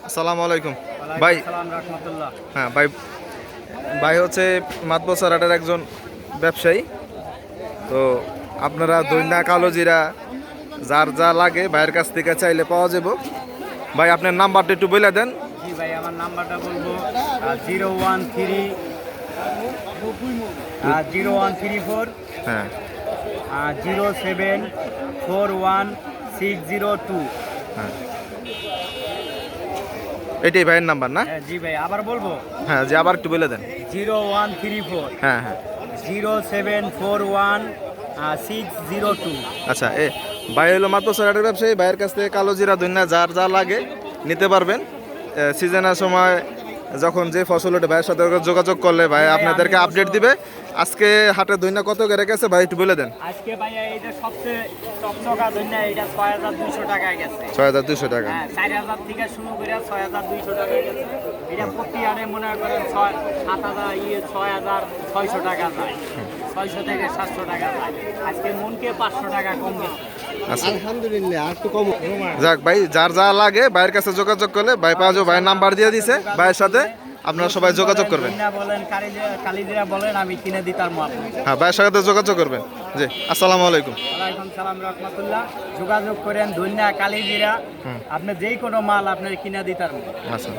আসসালামু আলাইকুম ভাই। হ্যাঁ ভাই, ভাই হচ্ছে মাতবসার হাটের একজন ব্যবসায়ী। তো আপনারা দৈনা কালো জিরা যার যা লাগে ভাইয়ের কাছ থেকে চাইলে পাওয়া যাবে। ভাই আপনার নাম্বারটা একটু বলে দেন। জি ভাই, আমার নাম্বারটা বলবো 013 হ্যাঁ 0741602। হ্যাঁ, এটাই ভাইয়ের নাম্বার না? জি ভাই, আবার বলবো হ্যাঁ, যে আবার একটু বলে দেন। 0134 হ্যাঁ হ্যাঁ 0741602। আচ্ছা, ভাই হলো মাতবসার হাটের ব্যবসায়ী। ভাইয়ের কাছ থেকে কালো জিরা দৈনা যার যা লাগে নিতে পারবেন। সিজনের সময় যখন যে ফসল ওঠে ভাইয়ের সাথে যোগাযোগ করলে ভাই আপনাদেরকে আপডেট দিবে। আজকে হাটে দৈনা কত করে গেছে ভাই একটু বলে দেন। আজকে ভাইয়া এইটা সবচেয়ে চকচকা দইনা, এটা 6200 টাকায় গেছে। 6200 টাকা। হ্যাঁ, 4000 থেকে শুরু করে 6200 টাকায় গেছে। এটা প্রতি আড়ে মনে করেন 6600 টাকা যায়, 600 থেকে 700 টাকা যায়। আজকে মনকে 500 টাকা কম গেছে। আচ্ছা, আলহামদুলিল্লাহ, আর একটু কম। যাক ভাই, যার যা লাগে ভাইয়ের কাছে যোগাযোগ করলে ভাই পাওয়া যাবে। ভাইয়ের নাম্বার দিয়ে দিছে, ভাইয়ের সাথে আপনারা সবাই যোগাযোগ করবেন। বলেন কালিজিরা বলেন, আমি কিনে দিতাম মাল। হ্যাঁ, ভাইয়ের সাথে যোগাযোগ করবেন। জি, আসসালামু আলাইকুম। ওয়ালাইকুম সালাম রহমতুল্লাহ। যোগাযোগ করেন ধন্যা কালিজিরা, আপনি যেই কোনো মাল আপনার কিনে দিতাম। আচ্ছা।